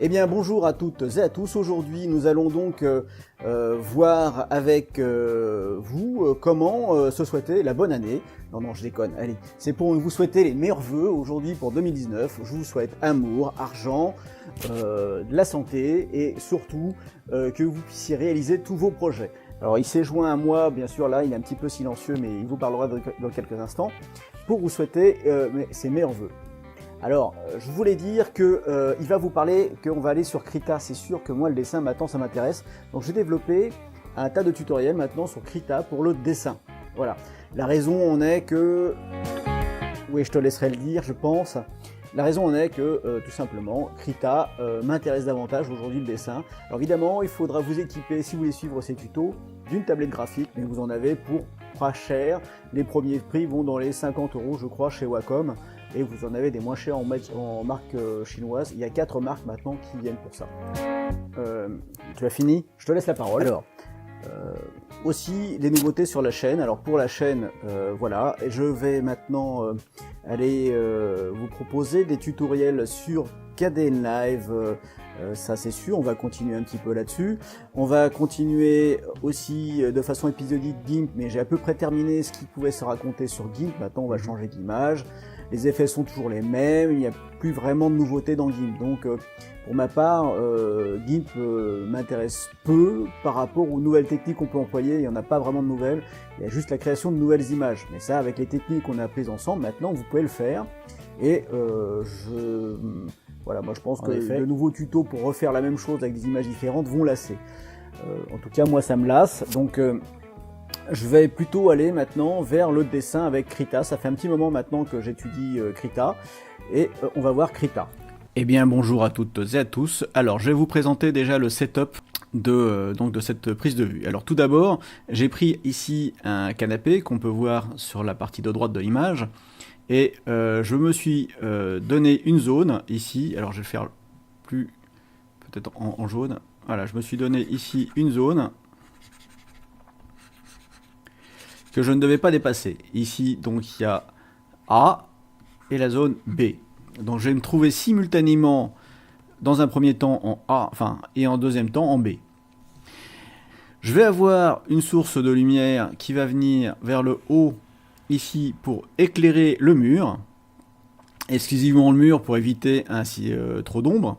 Eh bien bonjour à toutes et à tous. Aujourd'hui nous allons donc voir avec vous comment se souhaiter la bonne année. Non je déconne, allez, c'est pour vous souhaiter les meilleurs vœux aujourd'hui pour 2019. Je vous souhaite amour, argent, de la santé et surtout que vous puissiez réaliser tous vos projets. Alors il s'est joint à moi, bien sûr là il est un petit peu silencieux mais il vous parlera dans quelques instants pour vous souhaiter ses meilleurs vœux. Alors, je voulais dire que il va vous parler qu'on va aller sur Krita. C'est sûr que moi, le dessin, maintenant, ça m'intéresse. Donc, j'ai développé un tas de tutoriels maintenant sur Krita pour le dessin. Voilà. La raison en est que... Oui, je te laisserai le dire, je pense. La raison en est que, tout simplement, Krita m'intéresse davantage aujourd'hui le dessin. Alors, évidemment, il faudra vous équiper, si vous voulez suivre ces tutos, d'une tablette graphique. Mais vous en avez pour pas cher. Les premiers prix vont dans les 50 €, je crois, chez Wacom. Et vous en avez des moins chers en marque chinoise. Il y a 4 marques maintenant qui viennent pour ça. Tu as fini? Je te laisse la parole. Alors, aussi les nouveautés sur la chaîne. Alors pour la chaîne, voilà, je vais maintenant aller vous proposer des tutoriels sur Kdenlive. Ça c'est sûr, on va continuer un petit peu là-dessus. On va continuer aussi de façon épisodique GIMP, mais j'ai à peu près terminé ce qui pouvait se raconter sur GIMP. Maintenant on va changer d'image. Les effets sont toujours les mêmes, il n'y a plus vraiment de nouveautés dans GIMP. Donc pour ma part, GIMP m'intéresse peu par rapport aux nouvelles techniques qu'on peut employer. Il n'y en a pas vraiment de nouvelles, il y a juste la création de nouvelles images. Mais ça, avec les techniques qu'on a apprises ensemble, maintenant vous pouvez le faire. Et voilà, moi je pense que de nouveaux tutos pour refaire la même chose avec des images différentes vont lasser. En tout cas, moi ça me lasse. Donc je vais plutôt aller maintenant vers le dessin avec Krita. Ça fait un petit moment maintenant que j'étudie Krita et on va voir Krita. Eh bien bonjour à toutes et à tous. Alors je vais vous présenter déjà le setup de cette prise de vue. Alors tout d'abord, j'ai pris ici un canapé qu'on peut voir sur la partie de droite de l'image et je me suis donné une zone ici. Alors je vais faire plus peut-être en jaune. Voilà, je me suis donné ici une zone que je ne devais pas dépasser. Ici, donc, il y a A et la zone B. Donc, je vais me trouver simultanément, dans un premier temps, en A, et en deuxième temps, en B. Je vais avoir une source de lumière qui va venir vers le haut, ici, pour éclairer le mur. Exclusivement le mur pour éviter ainsi trop d'ombre.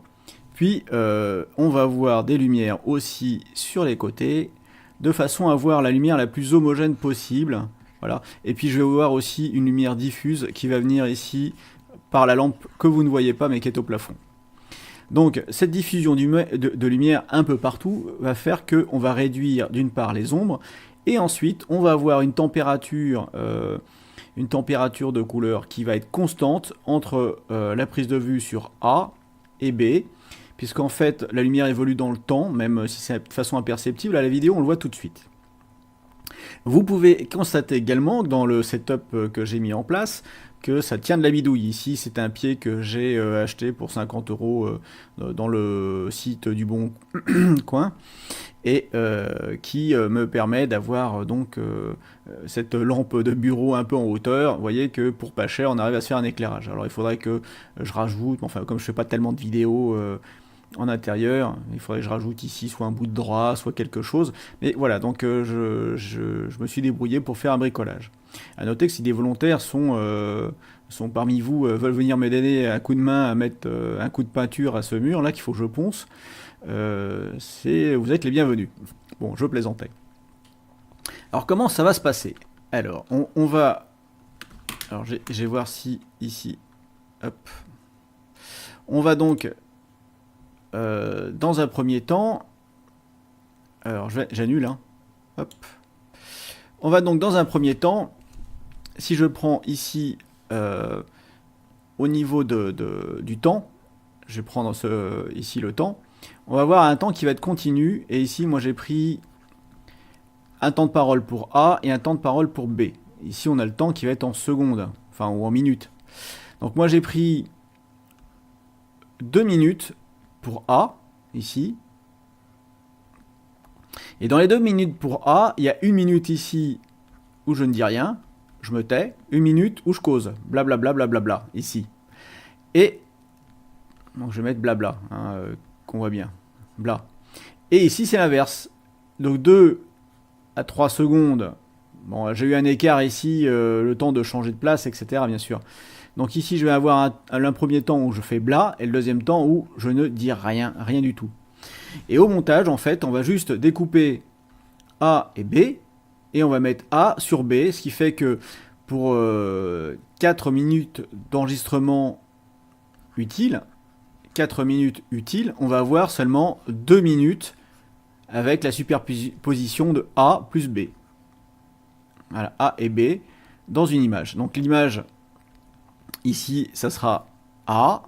Puis, on va avoir des lumières aussi sur les côtés, de façon à avoir la lumière la plus homogène possible. Voilà. Et puis je vais voir aussi une lumière diffuse qui va venir ici par la lampe que vous ne voyez pas mais qui est au plafond. Donc cette diffusion de lumière un peu partout va faire qu'on va réduire d'une part les ombres et ensuite on va avoir une température de couleur qui va être constante entre la prise de vue sur A et B. Puisqu'en fait, la lumière évolue dans le temps, même si c'est de façon imperceptible, à la vidéo, on le voit tout de suite. Vous pouvez constater également, dans le setup que j'ai mis en place, que ça tient de la bidouille. Ici, c'est un pied que j'ai acheté pour 50 € dans le site du Bon Coin, et qui me permet d'avoir donc cette lampe de bureau un peu en hauteur. Vous voyez que pour pas cher, on arrive à se faire un éclairage. Alors il faudrait que je rajoute, enfin comme je fais pas tellement de vidéos en intérieur, il faudrait que je rajoute ici soit un bout de drap, soit quelque chose. Mais voilà, donc je me suis débrouillé pour faire un bricolage. À noter que si des volontaires sont parmi vous, veulent venir me donner un coup de main à mettre un coup de peinture à ce mur, là qu'il faut que je ponce, vous êtes les bienvenus. Bon, je plaisantais. Alors comment ça va se passer? Alors, on va... Alors, je vais voir si ici... Hop. On va donc... dans un premier temps, alors j'annule, hein. Hop. On va donc dans un premier temps, si je prends ici au niveau du temps, je vais prendre ici le temps, on va avoir un temps qui va être continu, et ici moi j'ai pris un temps de parole pour A et un temps de parole pour B. Ici on a le temps qui va être en secondes, enfin ou en minutes. Donc moi j'ai pris 2 minutes pour A, ici. Et dans les 2 minutes pour A, il y a 1 minute ici où je ne dis rien, je me tais, 1 minute où je cause, blablabla, ici. Et, donc je vais mettre blabla, hein, qu'on voit bien. Bla. Et ici, c'est l'inverse. Donc 2 à 3 secondes. Bon, j'ai eu un écart ici, le temps de changer de place, etc. bien sûr. Donc ici, je vais avoir un premier temps où je fais bla, et le deuxième temps où je ne dis rien, rien du tout. Et au montage, en fait, on va juste découper A et B, et on va mettre A sur B, ce qui fait que pour 4 minutes d'enregistrement utile, 4 minutes utiles, on va avoir seulement 2 minutes avec la superposition de A plus B. Voilà, A et B dans une image. Donc l'image, ici, ça sera A,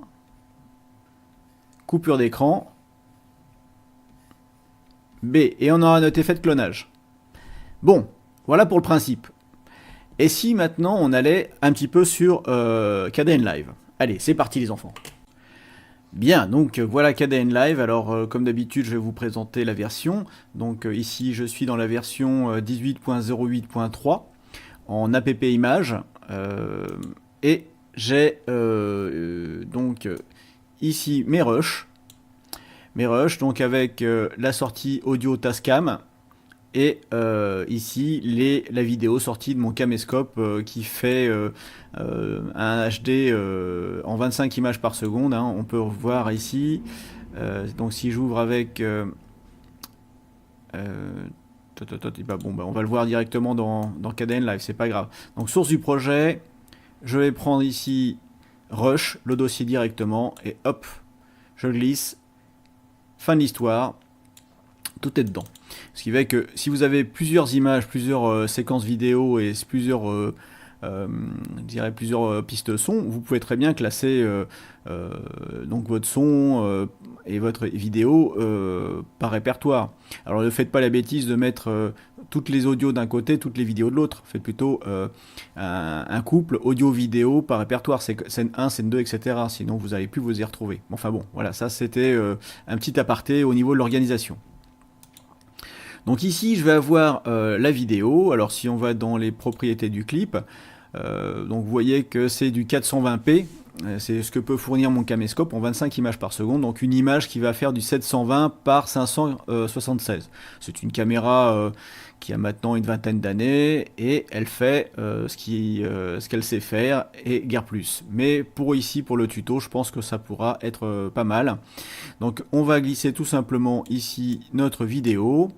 coupure d'écran, B, et on aura notre effet de clonage. Bon, voilà pour le principe. Et si maintenant on allait un petit peu sur KDN Live? Allez, c'est parti les enfants. Bien, donc voilà KDN Live. Alors comme d'habitude, je vais vous présenter la version. Donc ici, je suis dans la version 18.08.3 en app image. Et j'ai donc ici mes rushs. Donc avec la sortie audio Tascam. Et ici, la vidéo sortie de mon caméscope qui fait un HD en 25 images par seconde. Hein. On peut voir ici. Donc si j'ouvre avec... on va le voir directement dans KDN Live, c'est pas grave. Donc source du projet, je vais prendre ici Rush, le dossier directement, et hop, je glisse. Fin de l'histoire. Tout est dedans. Ce qui fait que si vous avez plusieurs images, plusieurs séquences vidéo et plusieurs pistes son, vous pouvez très bien classer donc votre son et votre vidéo par répertoire. Alors ne faites pas la bêtise de mettre toutes les audios d'un côté, toutes les vidéos de l'autre. Faites plutôt un couple audio-vidéo par répertoire, scène 1, scène 2, etc. Sinon vous n'allez plus vous y retrouver. Enfin bon, voilà, ça c'était un petit aparté au niveau de l'organisation. Donc ici, je vais avoir la vidéo. Alors si on va dans les propriétés du clip, donc vous voyez que c'est du 420p. C'est ce que peut fournir mon caméscope en 25 images par seconde. Donc une image qui va faire du 720 par 576. C'est une caméra qui a maintenant une vingtaine d'années et elle fait ce qu'elle sait faire et guère plus. Mais pour ici, pour le tuto, je pense que ça pourra être pas mal. Donc on va glisser tout simplement ici notre vidéo.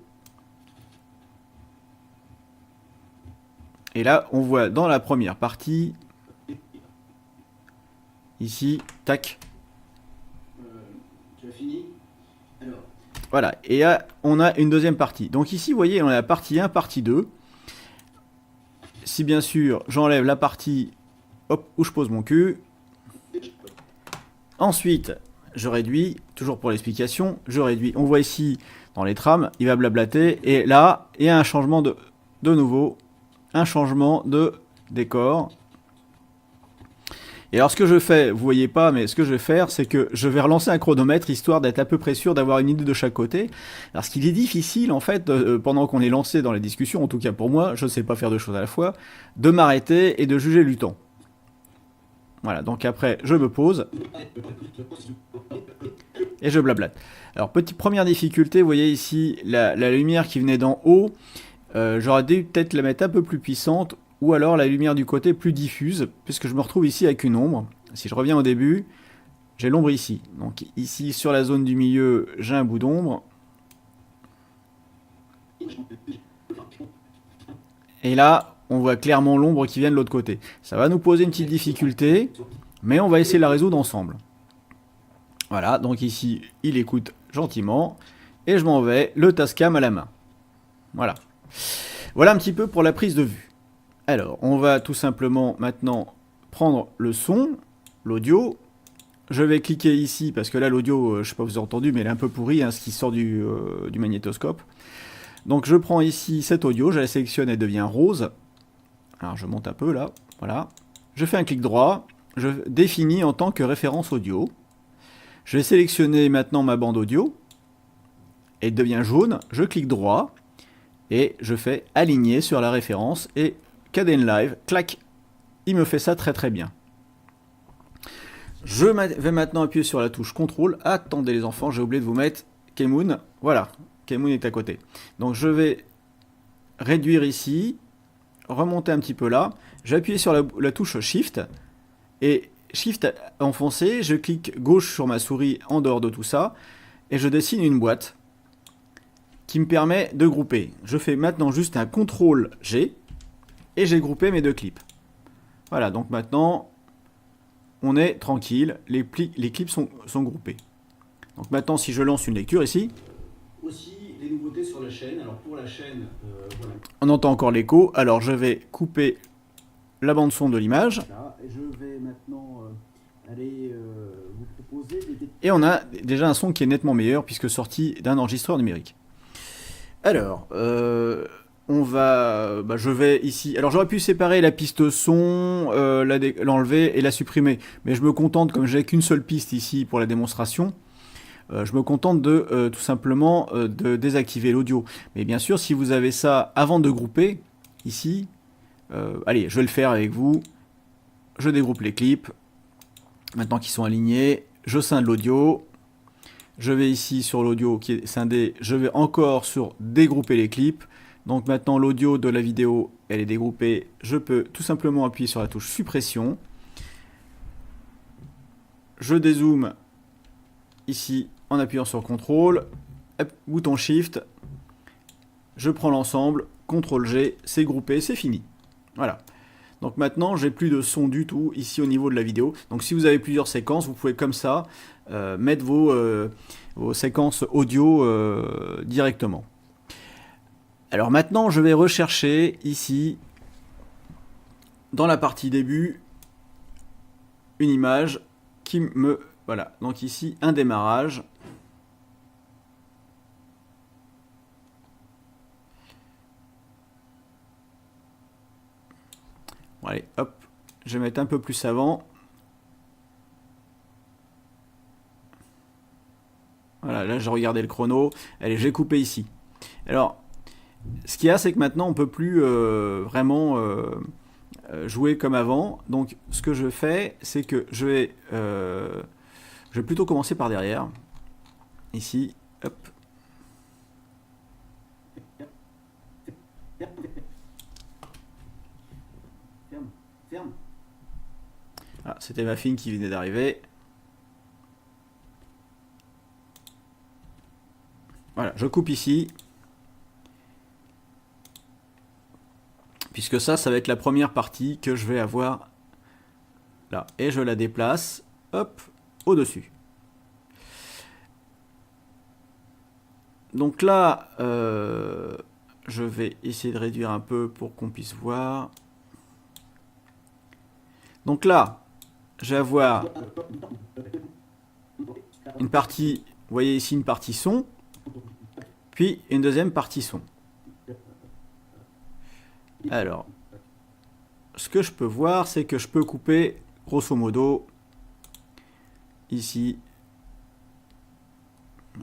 Et là, on voit dans la première partie, ici, tac. Tu as fini? Alors. Voilà, et là, on a une deuxième partie. Donc ici, vous voyez, on a la partie 1, partie 2. Si bien sûr, j'enlève la partie hop, où je pose mon cul. Ensuite, je réduis, toujours pour l'explication, je réduis. On voit ici, dans les trames, il va blablater. Et là, il y a un changement de nouveau. Un changement de décor. Et alors ce que je fais, vous voyez pas, mais ce que je vais faire, c'est que je vais relancer un chronomètre, histoire d'être à peu près sûr d'avoir une idée de chaque côté. Parce qu'il est difficile, en fait, pendant qu'on est lancé dans les discussions, en tout cas pour moi, je ne sais pas faire deux choses à la fois, de m'arrêter et de juger du temps. Voilà, donc après, je me pose. Et je blablate. Alors, première difficulté, vous voyez ici, la lumière qui venait d'en haut, j'aurais dû peut-être la mettre un peu plus puissante, ou alors la lumière du côté plus diffuse, puisque je me retrouve ici avec une ombre. Si je reviens au début, j'ai l'ombre ici. Donc ici, sur la zone du milieu, j'ai un bout d'ombre. Et là, on voit clairement l'ombre qui vient de l'autre côté. Ça va nous poser une petite difficulté, mais on va essayer de la résoudre ensemble. Voilà, donc ici, il écoute gentiment, et je m'en vais, le Tascam à la main. Voilà. Voilà un petit peu pour la prise de vue. Alors, on va tout simplement maintenant prendre le son, l'audio. Je vais cliquer ici, parce que là, l'audio, je ne sais pas si vous avez entendu, mais elle est un peu pourrie, hein, ce qui sort du magnétoscope. Donc, je prends ici cet audio, je la sélectionne, elle devient rose. Alors, je monte un peu là, voilà. Je fais un clic droit, je définis en tant que référence audio. Je vais sélectionner maintenant ma bande audio. Elle devient jaune, je clique droit. Et je fais aligner sur la référence et KDN Live, clac, il me fait ça très très bien. Je vais maintenant appuyer sur la touche CTRL. Attendez les enfants, j'ai oublié de vous mettre Kmoon. Voilà, Kmoon est à côté. Donc je vais réduire ici, remonter un petit peu là. J'appuie sur la touche Shift. Et Shift enfoncé, je clique gauche sur ma souris en dehors de tout ça. Et je dessine une boîte qui me permet de grouper. Je fais maintenant juste un CTRL G. Et j'ai groupé mes deux clips. Voilà, donc maintenant, on est tranquille, les clips sont groupés. Donc maintenant, si je lance une lecture ici, aussi les nouveautés sur la chaîne. Alors pour la chaîne, voilà. On entend encore l'écho, alors je vais couper la bande son de l'image. Voilà, et je vais maintenant aller vous proposer des... Et on a déjà un son qui est nettement meilleur puisque sorti d'un enregistreur numérique. Alors, je vais ici. Alors j'aurais pu séparer la piste son, l'enlever et la supprimer, mais je me contente, comme j'ai qu'une seule piste ici pour la démonstration, je me contente de tout simplement de désactiver l'audio. Mais bien sûr, si vous avez ça avant de grouper, ici, allez, je vais le faire avec vous. Je dégroupe les clips, maintenant qu'ils sont alignés, je scinde l'audio. Je vais ici sur l'audio qui est scindé, je vais encore sur dégrouper les clips. Donc maintenant l'audio de la vidéo, elle est dégroupée. Je peux tout simplement appuyer sur la touche suppression. Je dézoome ici en appuyant sur CTRL, bouton Shift. Je prends l'ensemble, CTRL G, c'est groupé, c'est fini. Voilà. Donc maintenant, j'ai plus de son du tout ici au niveau de la vidéo. Donc si vous avez plusieurs séquences, vous pouvez comme ça mettre vos séquences audio directement. Alors maintenant, je vais rechercher ici, dans la partie début, une image qui me... Voilà, donc ici, un démarrage. Bon, allez, hop, je vais mettre un peu plus avant. Voilà, là, j'ai regardé le chrono. Allez, j'ai coupé ici. Alors... Ce qu'il y a, c'est que maintenant, on ne peut plus vraiment jouer comme avant. Donc, ce que je fais, c'est que je vais plutôt commencer par derrière. Ici, hop. Ferme. Ah, c'était ma fille qui venait d'arriver. Voilà, je coupe ici. Puisque ça va être la première partie que je vais avoir là. Et je la déplace, hop, au-dessus. Donc là, je vais essayer de réduire un peu pour qu'on puisse voir. Donc là, je vais avoir une partie, vous voyez ici une partie son, puis une deuxième partie son. Alors, ce que je peux voir, c'est que je peux couper, grosso modo, ici.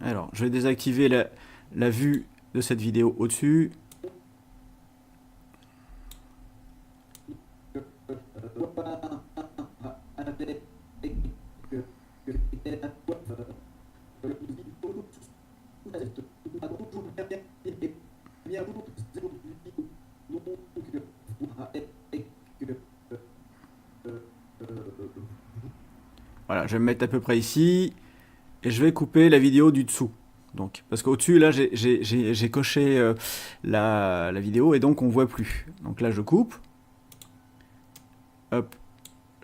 Alors, je vais désactiver la vue de cette vidéo au-dessus. Voilà, je vais me mettre à peu près ici et je vais couper la vidéo du dessous. Donc, parce qu'au-dessus, là, j'ai coché la vidéo et donc on voit plus. Donc là, je coupe. Hop,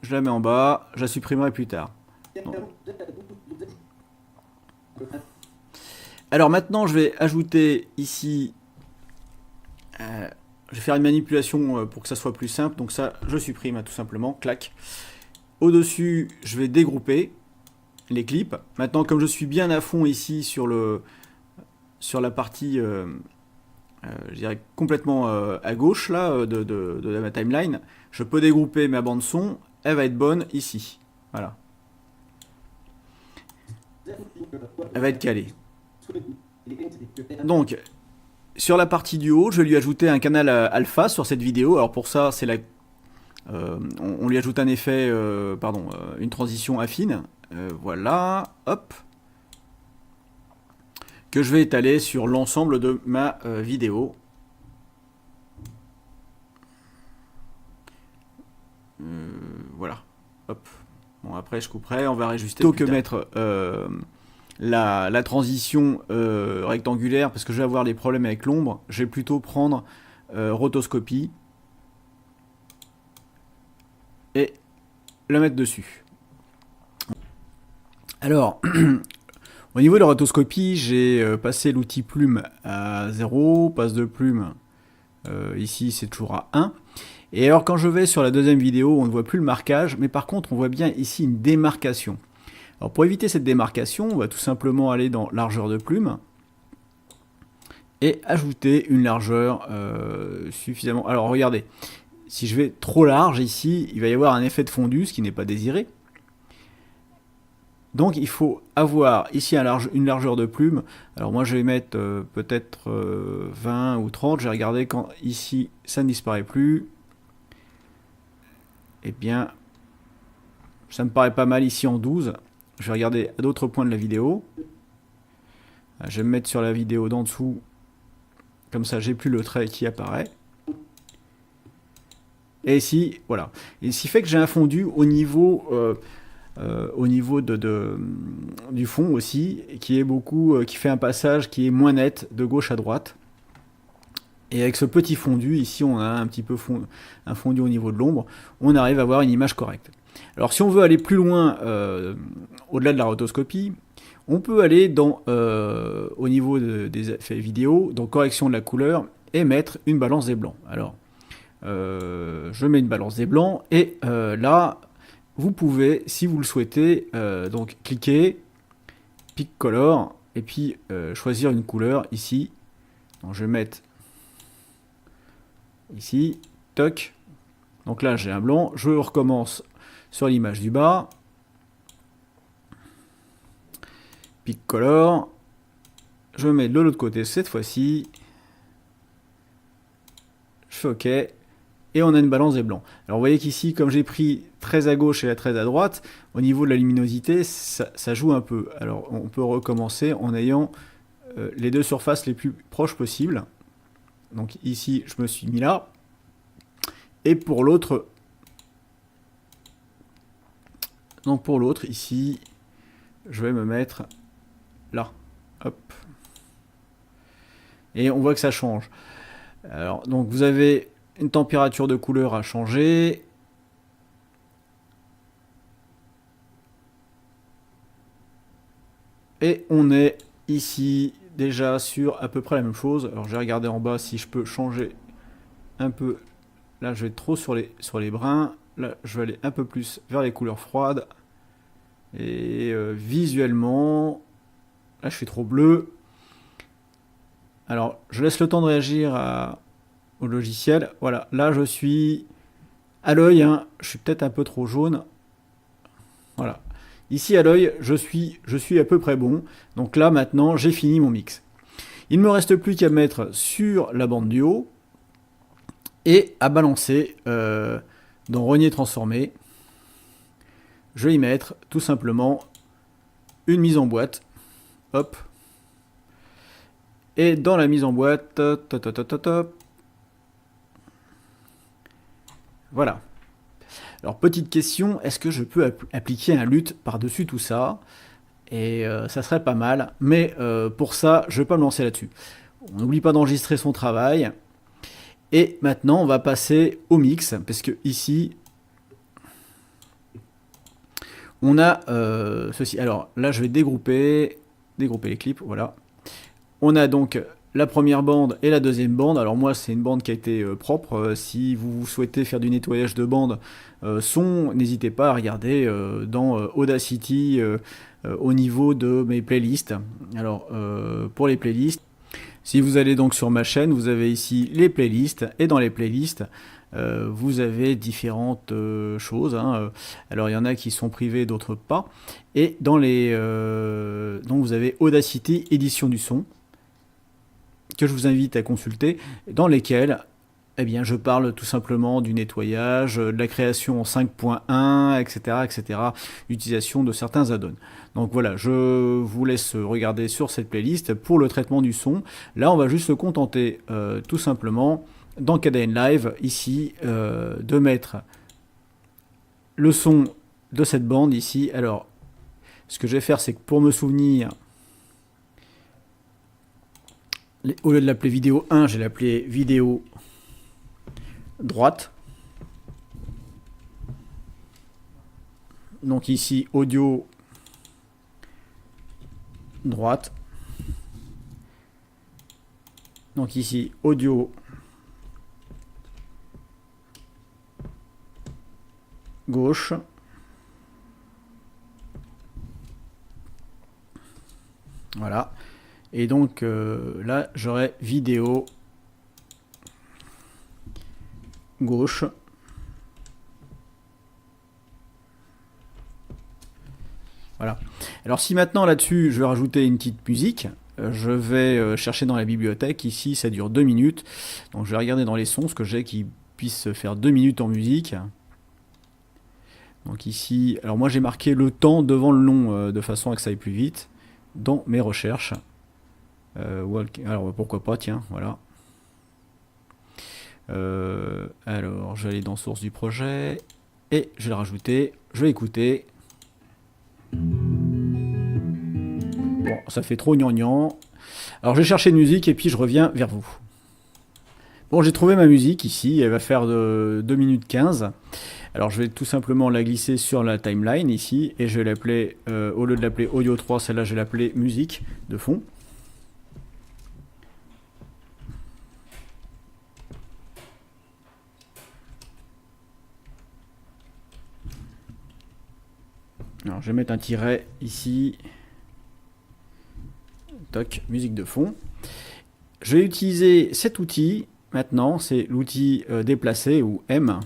je la mets en bas, je la supprimerai plus tard. Donc. Alors maintenant, je vais ajouter ici... je vais faire une manipulation pour que ça soit plus simple. Donc ça, je supprime tout simplement. Clac. Au-dessus, je vais dégrouper les clips. Maintenant, comme je suis bien à fond ici sur la partie, je dirais complètement à gauche là, de ma timeline, je peux dégrouper ma bande son. Elle va être bonne ici. Voilà. Elle va être calée. Donc, sur la partie du haut, je vais lui ajouter un canal alpha sur cette vidéo. Alors pour ça, c'est on lui ajoute un effet, une transition affine, voilà, hop, que je vais étaler sur l'ensemble de ma vidéo. Voilà, hop. Bon, après je couperai, on va réajuster. Plutôt que mettre la transition rectangulaire, parce que je vais avoir des problèmes avec l'ombre, je vais plutôt prendre rotoscopie et la mettre dessus. Alors, au niveau de la rotoscopie, j'ai passé l'outil plume à 0, passe de plume, ici c'est toujours à 1. Et alors quand je vais sur la deuxième vidéo, on ne voit plus le marquage, mais par contre on voit bien ici une démarcation. Alors pour éviter cette démarcation, on va tout simplement aller dans largeur de plume et ajouter une largeur suffisamment... Alors regardez, si je vais trop large ici, il va y avoir un effet de fondu, ce qui n'est pas désiré. Donc il faut avoir ici une largeur de plume. Alors moi je vais mettre peut-être 20 ou 30, je vais regarder quand ici ça ne disparaît plus. Eh bien, ça me paraît pas mal ici en 12. Je vais regarder à d'autres points de la vidéo. Je vais me mettre sur la vidéo d'en dessous. Comme ça, j'ai plus le trait qui apparaît. Et ici, voilà. Et ce qui fait que j'ai un fondu au niveau du fond aussi, qui fait un passage qui est moins net de gauche à droite. Et avec ce petit fondu, ici on a un petit peu un fondu au niveau de l'ombre, on arrive à avoir une image correcte. Alors si on veut aller plus loin, au-delà de la rotoscopie, on peut aller au niveau des effets vidéo, donc correction de la couleur, et mettre une balance des blancs. Alors, je mets une balance des blancs, et là, vous pouvez, si vous le souhaitez, donc cliquer, Pick Color, et puis choisir une couleur ici. Donc, je vais mettre ici, toc. Donc là, j'ai un blanc. Je recommence sur l'image du bas. Pick Color. Je mets de l'autre côté cette fois-ci. Je fais OK. Et on a une balance des blancs. Alors vous voyez qu'ici, comme j'ai pris très à gauche et très à droite, au niveau de la luminosité, ça joue un peu. Alors on peut recommencer en ayant les deux surfaces les plus proches possibles. Donc ici, je me suis mis là. Et pour l'autre, ici, je vais me mettre là. Hop. Et on voit que ça change. Alors, donc vous avez une température de couleur à changer. Et on est ici déjà sur à peu près la même chose. Alors je vais regarder en bas si je peux changer un peu. Là je vais trop sur les bruns. Là je vais aller un peu plus vers les couleurs froides. Et visuellement, là je suis trop bleu. Alors je laisse le temps de réagir au logiciel. Voilà, là je suis à l'œil, hein, je suis peut-être un peu trop jaune. Voilà. Ici à l'œil, je suis à peu près bon. Donc là maintenant, j'ai fini mon mix. Il ne me reste plus qu'à mettre sur la bande du haut et à balancer dans Renier transformé. Je vais y mettre tout simplement une mise en boîte. Hop. Et dans la mise en boîte, voilà. Alors petite question, est-ce que je peux appliquer un LUT par-dessus tout ça? Et ça serait pas mal, mais pour ça, je ne vais pas me lancer là-dessus. On n'oublie pas d'enregistrer son travail. Et maintenant, on va passer au mix, parce que ici, on a ceci. Alors là, je vais dégrouper les clips, voilà. On a donc la première bande et la deuxième bande. Alors moi, c'est une bande qui a été propre. Si vous souhaitez faire du nettoyage de bande son, n'hésitez pas à regarder dans Audacity au niveau de mes playlists. Alors, pour les playlists, si vous allez donc sur ma chaîne, vous avez ici les playlists. Et dans les playlists, vous avez différentes choses. Hein. Alors, il y en a qui sont privées, d'autres pas. Et dans donc, vous avez Audacity, édition du son, que je vous invite à consulter, dans lesquels eh bien, je parle tout simplement du nettoyage, de la création en 5.1, etc., etc., utilisation de certains add-ons. Donc voilà, je vous laisse regarder sur cette playlist pour le traitement du son. Là, on va juste se contenter tout simplement dans KDN Live, ici, de mettre le son de cette bande ici. Alors, ce que je vais faire, c'est que pour me souvenir, au lieu de l'appeler vidéo 1, je vais l'appeler vidéo droite. Donc ici, audio droite. Donc ici, audio gauche. Voilà. Et donc là, j'aurai vidéo gauche. Voilà. Alors si maintenant là-dessus, je vais rajouter une petite musique, je vais chercher dans la bibliothèque. Ici, ça dure 2 minutes. Donc je vais regarder dans les sons ce que j'ai qui puisse faire 2 minutes en musique. Donc ici, alors moi j'ai marqué le temps devant le long de façon à que ça aille plus vite dans mes recherches. Alors pourquoi pas, tiens, voilà. Alors je vais aller dans source du projet et je vais le rajouter, je vais écouter. Bon, ça fait trop gnangnan. Alors je vais chercher une musique et puis je reviens vers vous. Bon, j'ai trouvé ma musique ici, elle va faire de 2 minutes 15. Alors je vais tout simplement la glisser sur la timeline ici et je vais l'appeler, au lieu de l'appeler audio 3, celle-là je vais l'appeler musique de fond. Alors je vais mettre un tiret ici. Toc, musique de fond. Je vais utiliser cet outil, maintenant, c'est l'outil déplacer ou M,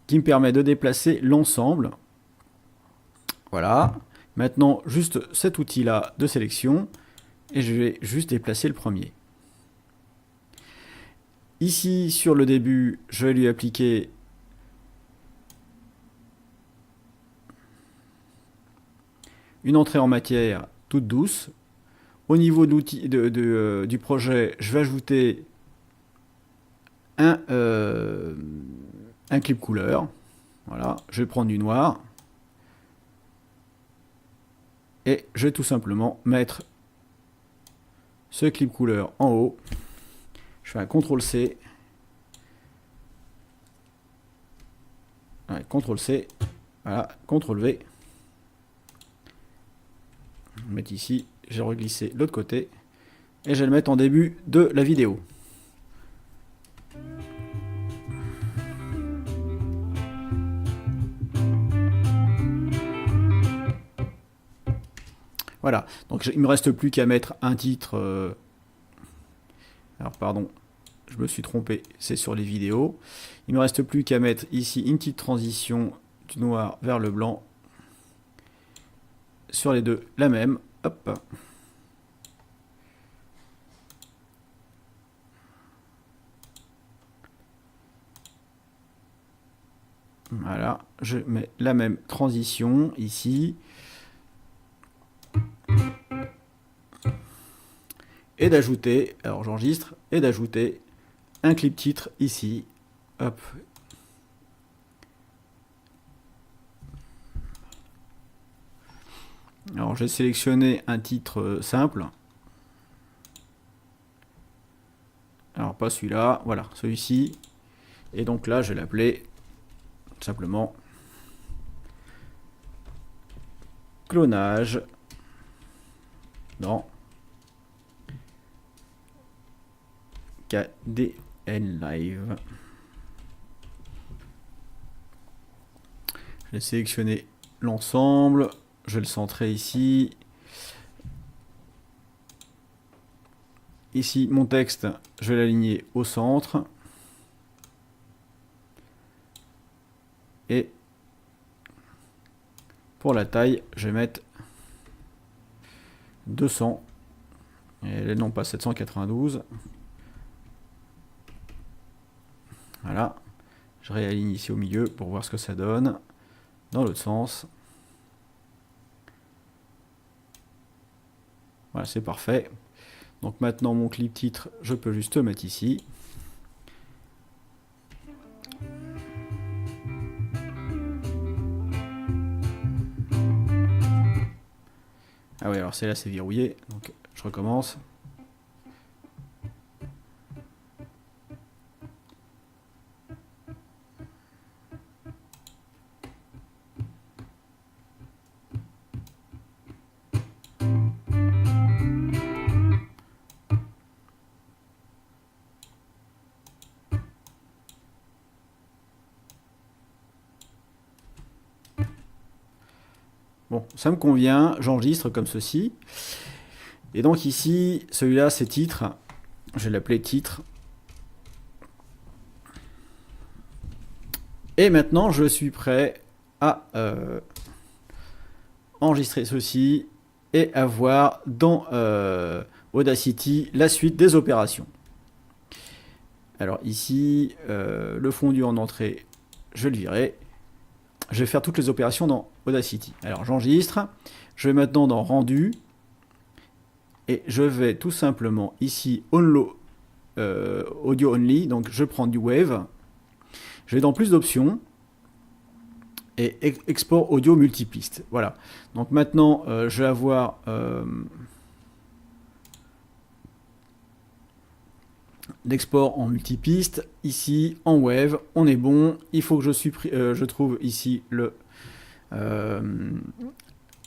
qui me permet de déplacer l'ensemble. Voilà. Maintenant, juste cet outil-là de sélection, et je vais juste déplacer le premier. Ici, sur le début, je vais lui appliquer une entrée en matière toute douce. Au niveau de l'outil du projet, je vais ajouter un clip couleur. Voilà, je vais prendre du noir. Et je vais tout simplement mettre ce clip couleur en haut. Je fais un CTRL-C. Ouais, CTRL-C. Voilà, CTRL-V. Je vais mettre ici. J'ai reglissé l'autre côté. Et je vais le mettre en début de la vidéo. Voilà, donc il ne me reste plus qu'à mettre un titre. Alors pardon, je me suis trompé, c'est sur les vidéos. Il ne me reste plus qu'à mettre ici une petite transition du noir vers le blanc. Sur les deux, la même. Hop. Voilà, je mets la même transition ici. Et d'ajouter, alors j'enregistre, et d'ajouter un clip titre ici. Hop. Alors j'ai sélectionné un titre simple. Alors pas celui-là, voilà, celui-ci. Et donc là, je vais l'appeler simplement clonage dans KDN Live. Je vais sélectionner l'ensemble, je vais le centrer ici. Ici, mon texte, je vais l'aligner au centre. Et pour la taille, je vais mettre 200. Et non pas 792. Voilà. Je réaligne ici au milieu pour voir ce que ça donne. Dans l'autre sens. Voilà, c'est parfait. Donc maintenant, mon clip titre, je peux juste le mettre ici. Ah oui, alors c'est là, c'est verrouillé. Donc je recommence. Bon, ça me convient, j'enregistre comme ceci. Et donc ici, celui-là, c'est titre. Je vais l'appeler titre. Et maintenant, je suis prêt à enregistrer ceci et à voir dans Audacity la suite des opérations. Alors ici, le fondu en entrée, je le virerai. Je vais faire toutes les opérations dans Audacity. Alors j'enregistre, je vais maintenant dans rendu, et je vais tout simplement ici audio only, donc je prends du wave, je vais dans plus d'options, et export audio multipiste. Voilà, donc maintenant je vais avoir l'export en multipiste, ici en wave, on est bon. Il faut que je trouve ici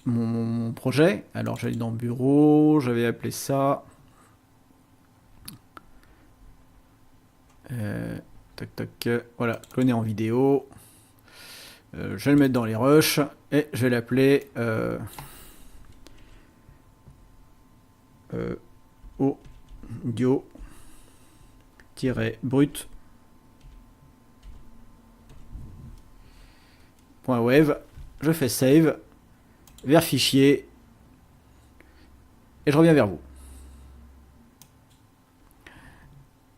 mon projet. Alors j'allais dans bureau, j'avais appelé ça tac tac, voilà, cloner en vidéo. Je vais le mettre dans les rushs et je vais l'appeler audio brut .wave, je fais save, vers fichier, et je reviens vers vous.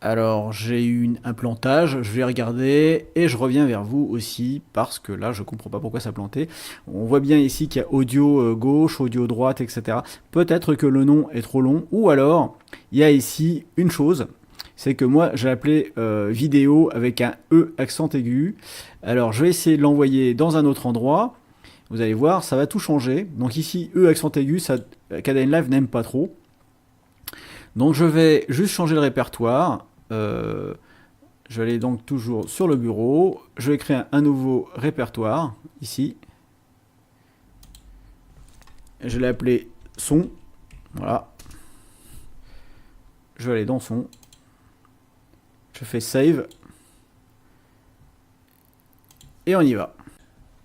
Alors j'ai eu un plantage, je vais regarder, et je reviens vers vous aussi, parce que là je comprends pas pourquoi ça plantait. On voit bien ici qu'il y a audio gauche, audio droite, etc. Peut-être que le nom est trop long, ou alors il y a ici une chose, c'est que moi j'ai appelé vidéo avec un E accent aigu. Alors je vais essayer de l'envoyer dans un autre endroit. Vous allez voir, ça va tout changer. Donc ici, E accent aigu, ça, Kdenlive n'aime pas trop. Donc je vais juste changer le répertoire. Je vais aller donc toujours sur le bureau. Je vais créer un nouveau répertoire, ici. Je l'ai appelé son. Voilà. Je vais aller dans son. Je fais save. Et on y va.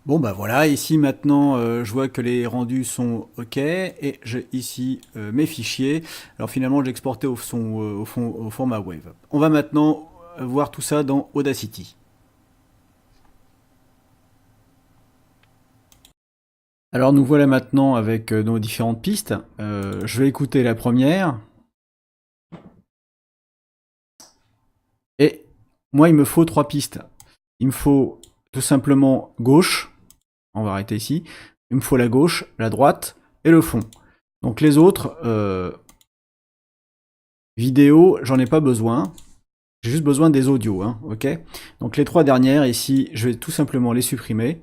Bon bah voilà, ici maintenant je vois que les rendus sont ok et j'ai ici mes fichiers. Alors finalement j'ai exporté au format wave. On va maintenant voir tout ça dans Audacity. Alors nous voilà maintenant avec nos différentes pistes. Je vais écouter la première. Et moi il me faut 3 pistes. Il me faut tout simplement gauche. On va arrêter ici. Il me faut la gauche, la droite et le fond. Donc les autres, vidéo, j'en ai pas besoin. J'ai juste besoin des audios, hein, ok. Donc les 3 dernières, ici, je vais tout simplement les supprimer.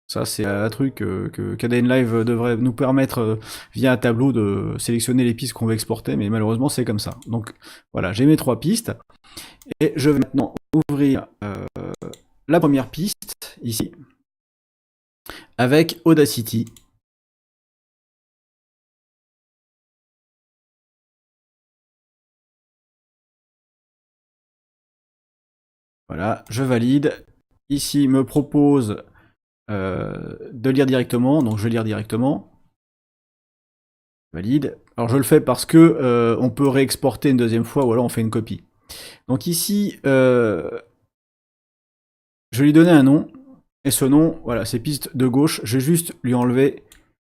Ça, c'est un truc que Kdenlive devrait nous permettre, via un tableau, de sélectionner les pistes qu'on veut exporter, mais malheureusement, c'est comme ça. Donc voilà, j'ai mes 3 pistes. Et je vais maintenant ouvrir la première piste, ici, avec Audacity. Voilà, je valide. Ici, il me propose de lire directement, donc je vais lire directement. Valide. Alors je le fais parce que on peut réexporter une deuxième fois, ou alors on fait une copie. Donc ici, je vais lui donner un nom. Et ce nom, voilà, c'est piste de gauche. Je vais juste lui enlever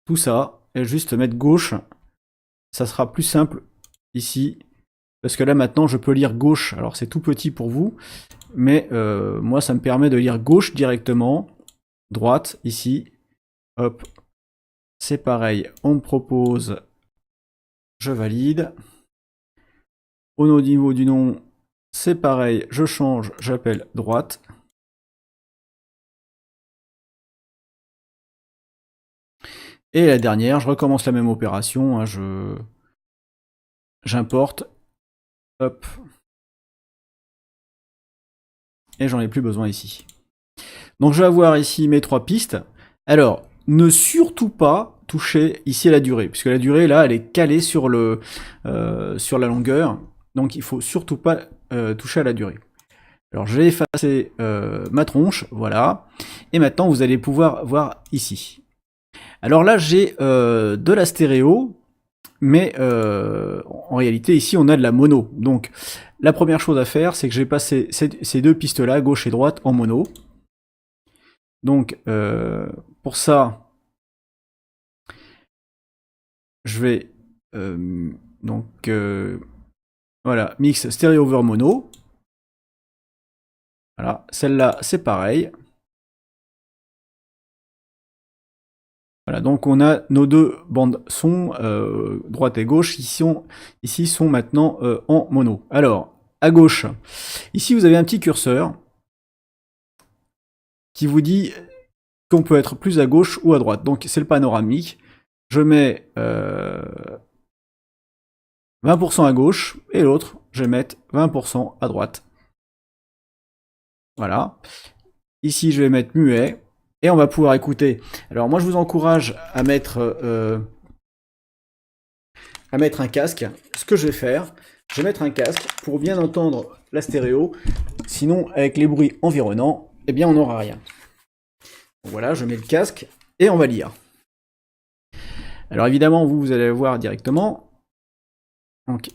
tout ça et juste mettre gauche. Ça sera plus simple ici parce que là maintenant je peux lire gauche, alors c'est tout petit pour vous, mais moi ça me permet de lire gauche directement, droite ici, hop, c'est pareil, on me propose, je valide, au niveau du nom, c'est pareil, je change, j'appelle droite. Et la dernière, je recommence la même opération, hein, j'importe, hop, et j'en ai plus besoin ici. Donc je vais avoir ici mes 3 pistes. Alors, ne surtout pas toucher ici à la durée, puisque la durée là, elle est calée sur la longueur, donc il faut surtout pas toucher à la durée. Alors je vais effacer ma tronche, voilà, et maintenant vous allez pouvoir voir ici. Alors là j'ai de la stéréo, mais en réalité ici on a de la mono. Donc la première chose à faire, c'est que je vais passer ces 2 pistes là, gauche et droite, en mono. Donc pour ça, je vais voilà, mix stéréo over mono. Voilà, celle-là c'est pareil. Voilà, donc on a nos 2 bandes son, droite et gauche, ici sont maintenant en mono. Alors, à gauche, ici vous avez un petit curseur qui vous dit qu'on peut être plus à gauche ou à droite. Donc c'est le panoramique. Je mets 20% à gauche et l'autre, je vais mettre 20% à droite. Voilà. Ici, je vais mettre muet et on va pouvoir écouter. Alors moi, je vous encourage à mettre un casque. Ce que je vais faire, je vais mettre un casque pour bien entendre la stéréo. Sinon, avec les bruits environnants, eh bien, on n'aura rien. Donc voilà, je mets le casque et on va lire. Alors évidemment, vous allez voir directement. Donc,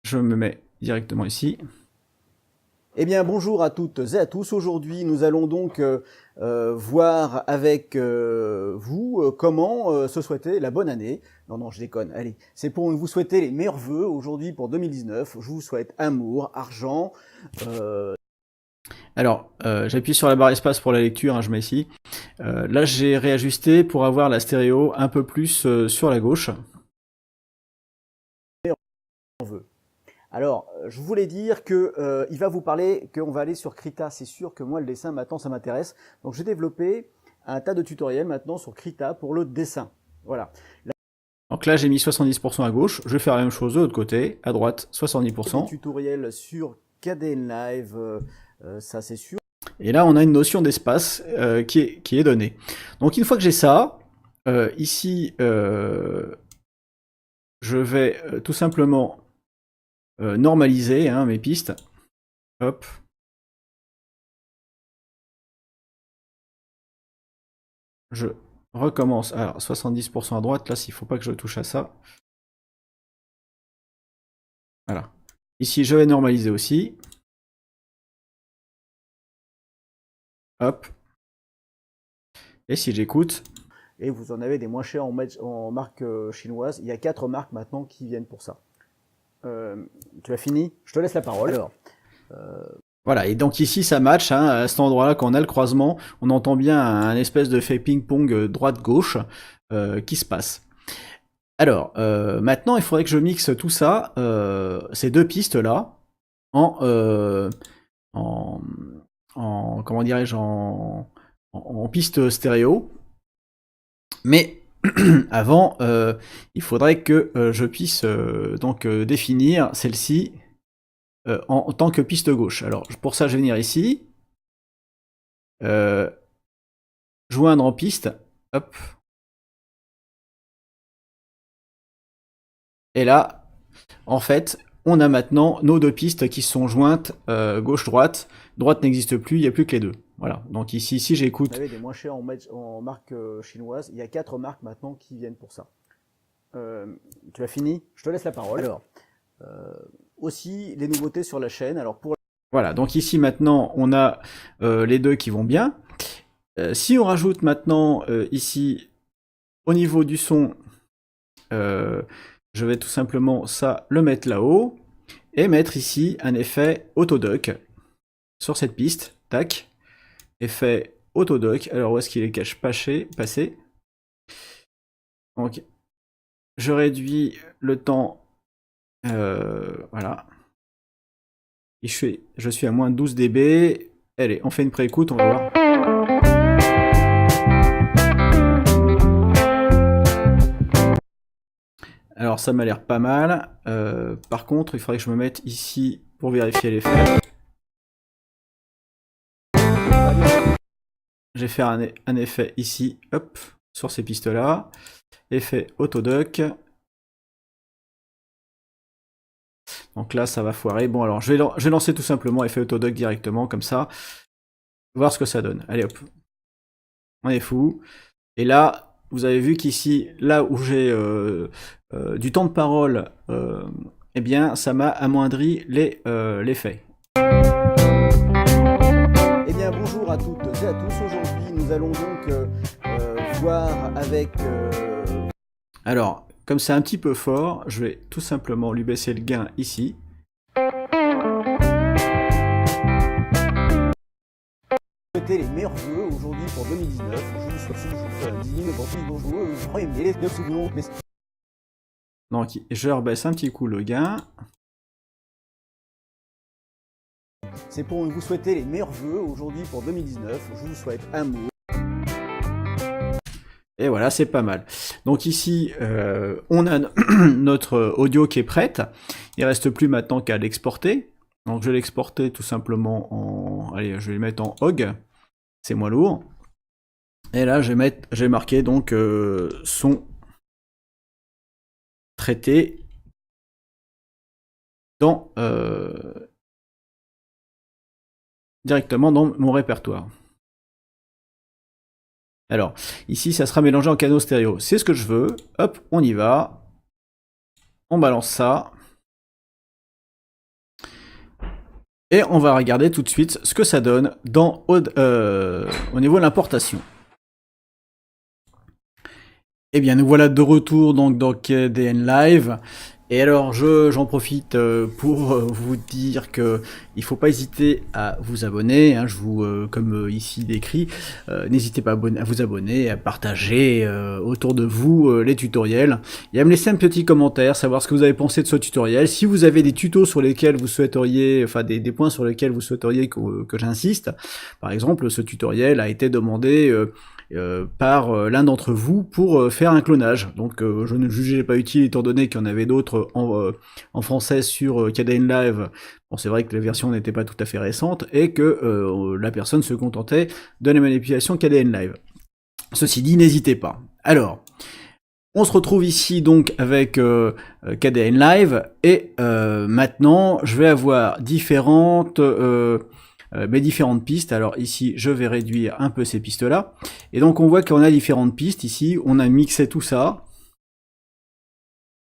je me mets directement ici. Eh bien, bonjour à toutes et à tous. Aujourd'hui, nous allons donc voir avec vous comment se souhaiter la bonne année. Non, je déconne. Allez, c'est pour vous souhaiter les meilleurs vœux aujourd'hui pour 2019. Je vous souhaite amour, argent. Alors, j'appuie sur la barre espace pour la lecture, hein, je mets ici. Là, j'ai réajusté pour avoir la stéréo un peu plus sur la gauche. Alors, je voulais dire que il va vous parler qu'on va aller sur Krita. C'est sûr que moi, le dessin, maintenant, ça m'intéresse. Donc, j'ai développé un tas de tutoriels maintenant sur Krita pour le dessin. Voilà. Donc là, j'ai mis 70% à gauche. Je vais faire la même chose de l'autre côté, à droite, 70%. Des tutoriels sur Kdenlive, ça c'est sûr. Et là, on a une notion d'espace qui est donnée. Donc, une fois que j'ai ça, ici, je vais tout simplement normaliser mes pistes. Hop. Je recommence. Alors, 70% à droite, là, s'il ne faut pas que je touche à ça. Voilà. Ici, je vais normaliser aussi. Hop. Et si j'écoute. Et vous en avez des moins chers en marque chinoise. Il y a 4 marques maintenant qui viennent pour ça. Tu as fini? Je te laisse la parole. Alors, voilà, et donc ici ça match, hein, à cet endroit-là, quand on a le croisement, on entend bien un espèce de fait ping-pong droite-gauche qui se passe. Alors, maintenant il faudrait que je mixe tout ça, ces 2 pistes-là, en comment dirais-je, en piste stéréo. Mais avant, il faudrait que je puisse donc définir celle-ci en tant que piste gauche. Alors pour ça, je vais venir ici, joindre en piste, hop. Et là, en fait, on a maintenant nos 2 pistes qui sont jointes gauche-droite. Droite n'existe plus, il n'y a plus que les 2. Voilà, donc ici, si j'écoute... Vous avez des moins chers en marque chinoise. Il y a 4 marques maintenant qui viennent pour ça. Tu as fini? Je te laisse la parole. Alors, aussi, les nouveautés sur la chaîne. Alors pour... Voilà, donc ici maintenant, on a les 2 qui vont bien. Si on rajoute maintenant ici, au niveau du son, je vais tout simplement le mettre là-haut. et mettre ici un effet autoduck sur cette piste. Tac. Effet autoduck. Alors où est-ce qu'il est cache passé? Donc je réduis le temps. Voilà. Et je suis à moins 12 dB. Allez, on fait une pré-écoute, on va voir. Alors ça m'a l'air pas mal. Par contre, il faudrait que je me mette ici pour vérifier l'effet. Je vais faire un effet ici, hop, sur ces pistes-là. Effet autoduck. Donc là, ça va foirer. Bon, alors, je vais lancer tout simplement effet autoduck directement, comme ça. Voir ce que ça donne. Allez, hop. On est fou. Et là, vous avez vu qu'ici, là où j'ai du temps de parole, eh bien, ça m'a amoindri l'effet. Eh bien, bonjour à toutes et à tous. Aujourd'hui, nous allons donc voir avec... Alors, comme c'est un petit peu fort, je vais tout simplement lui baisser le gain ici. Souhaiter les meilleurs vœux aujourd'hui pour 2019. Je vous souhaite bonjour, donc je rebaisse un petit coup le gain. C'est pour vous souhaiter les meilleurs vœux aujourd'hui pour 2019. Je vous souhaite amour. Et voilà, c'est pas mal. Donc ici, on a notre audio qui est prête. Il reste plus maintenant qu'à l'exporter. Donc je vais l'exporter tout simplement en... Allez, je vais le mettre en OGG. C'est moins lourd. Et là, j'ai marqué donc son traité dans directement dans mon répertoire. Alors, ici, ça sera mélangé en canaux stéréo. C'est ce que je veux. Hop, on y va. On balance ça. Et on va regarder tout de suite ce que ça donne dans, au niveau de l'importation. Eh bien, nous voilà de retour donc dans KDN Live. Et alors, j'en profite pour vous dire que il faut pas hésiter à vous abonner. Hein, comme ici décrit, n'hésitez pas à vous abonner, à partager autour de vous les tutoriels et à me laisser un petit commentaire, savoir ce que vous avez pensé de ce tutoriel. Si vous avez des tutos sur lesquels vous souhaiteriez, enfin des points sur lesquels vous souhaiteriez que j'insiste. Par exemple, ce tutoriel a été demandé par l'un d'entre vous pour faire un clonage. Donc je ne le jugeais pas utile étant donné qu'il y en avait d'autres en français sur KDN Live. Bon, c'est vrai que la version n'était pas tout à fait récente et que la personne se contentait de la manipulation KDN Live. Ceci dit, n'hésitez pas. Alors, on se retrouve ici donc avec KDN Live et maintenant je vais avoir mes différentes pistes. Alors ici, je vais réduire un peu ces pistes-là. Et donc on voit qu'on a différentes pistes. Ici, on a mixé tout ça.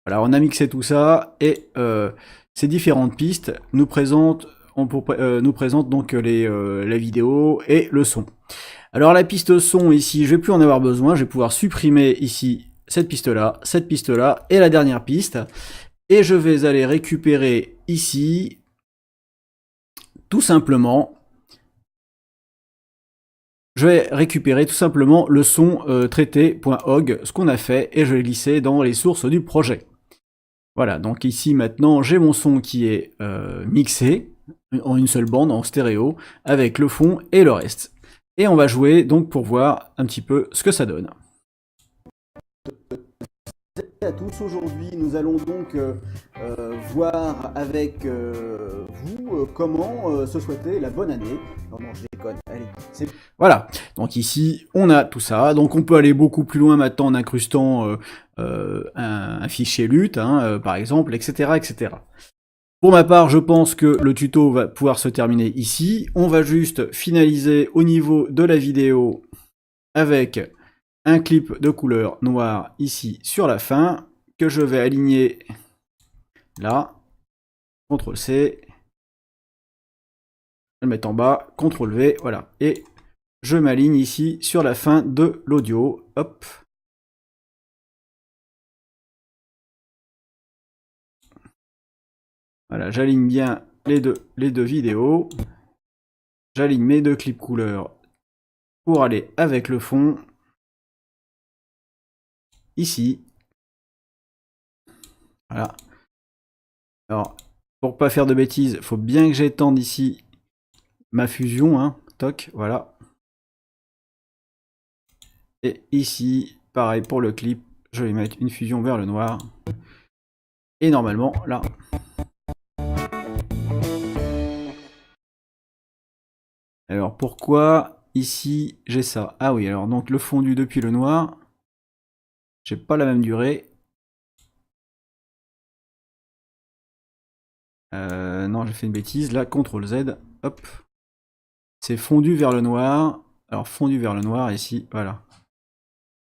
Voilà, on a mixé tout ça. Et ces différentes pistes nous présentent donc la vidéo et le son. Alors la piste son, ici, je vais plus en avoir besoin. Je vais pouvoir supprimer ici cette piste-là et la dernière piste. Et je vais aller récupérer ici... tout simplement, je vais récupérer tout simplement le son traité.ogg, ce qu'on a fait, et je vais glisser dans les sources du projet. Voilà, donc ici maintenant j'ai mon son qui est mixé en une seule bande, en stéréo, avec le fond et le reste. Et on va jouer donc pour voir un petit peu ce que ça donne. À tous, aujourd'hui nous allons donc voir avec vous comment se souhaiter la bonne année. Non, je déconne, allez. Voilà, donc ici on a tout ça, donc on peut aller beaucoup plus loin maintenant en incrustant un fichier LUT, hein, par exemple, etc., etc. Pour ma part, je pense que le tuto va pouvoir se terminer ici. On va juste finaliser au niveau de la vidéo avec un clip de couleur noire ici sur la fin, que je vais aligner là, CTRL-C, je vais le mettre en bas, CTRL-V, voilà, et je m'aligne ici sur la fin de l'audio, hop. Voilà, j'aligne bien les deux vidéos. J'aligne mes 2 clips couleurs pour aller avec le fond. Ici. Voilà. Alors, pour pas faire de bêtises, il faut bien que j'étende ici ma fusion. Hein. Toc, voilà. Et ici, pareil pour le clip, je vais mettre une fusion vers le noir. Et normalement, là. Alors, pourquoi ici j'ai ça? Ah oui, alors donc le fondu depuis le noir, j'ai pas la même durée. Non, j'ai fait une bêtise. Là, CTRL Z, hop. C'est fondu vers le noir. Alors, fondu vers le noir, ici, voilà.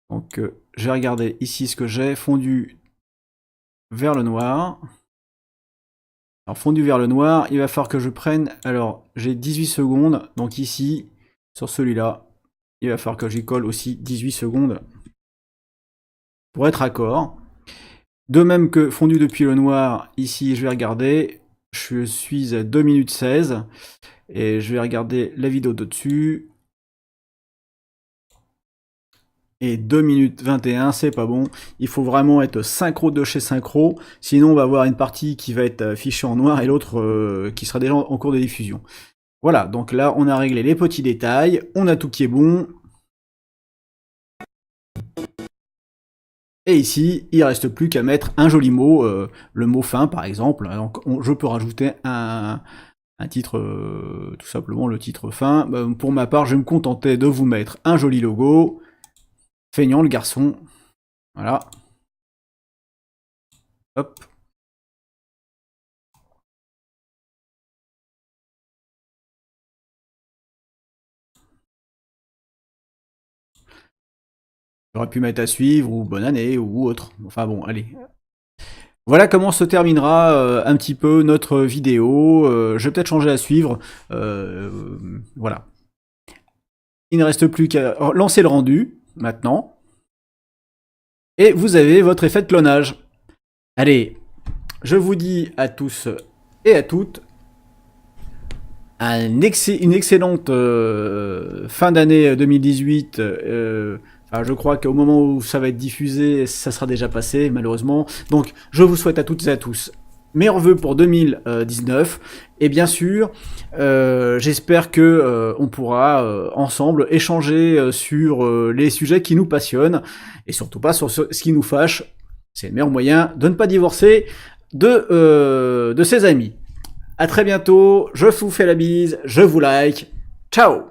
Donc, je vais regarder ici ce que j'ai. Fondu vers le noir. Alors, fondu vers le noir, il va falloir que je prenne... Alors, j'ai 18 secondes. Donc ici, sur celui-là, il va falloir que j'y colle aussi 18 secondes. Pour être raccord. De même que fondu depuis le noir, ici, je vais regarder. Je suis à 2 minutes 16. Et je vais regarder la vidéo de dessus. Et 2 minutes 21, c'est pas bon. Il faut vraiment être synchro de chez synchro. Sinon, on va avoir une partie qui va être affichée en noir et l'autre qui sera déjà en cours de diffusion. Voilà, donc là, on a réglé les petits détails. On a tout qui est bon. Et ici, il ne reste plus qu'à mettre un joli mot, le mot fin par exemple. Donc, je peux rajouter un titre, tout simplement le titre fin. Pour ma part, je vais me contenter de vous mettre un joli logo. Feignant le garçon. Voilà. Hop. J'aurais pu mettre à suivre, ou bonne année, ou autre. Enfin bon, allez. Voilà comment se terminera un petit peu notre vidéo. Je vais peut-être changer à suivre. Voilà. Il ne reste plus qu'à lancer le rendu, maintenant. Et vous avez votre effet de clonage. Allez, je vous dis à tous et à toutes une excellente fin d'année 2018. Enfin, je crois qu'au moment où ça va être diffusé, ça sera déjà passé, malheureusement. Donc, je vous souhaite à toutes et à tous meilleurs vœux pour 2019. Et bien sûr, j'espère que on pourra ensemble échanger sur les sujets qui nous passionnent et surtout pas sur ce qui nous fâche. C'est le meilleur moyen de ne pas divorcer de ses amis. À très bientôt, je vous fais la bise, je vous like. Ciao!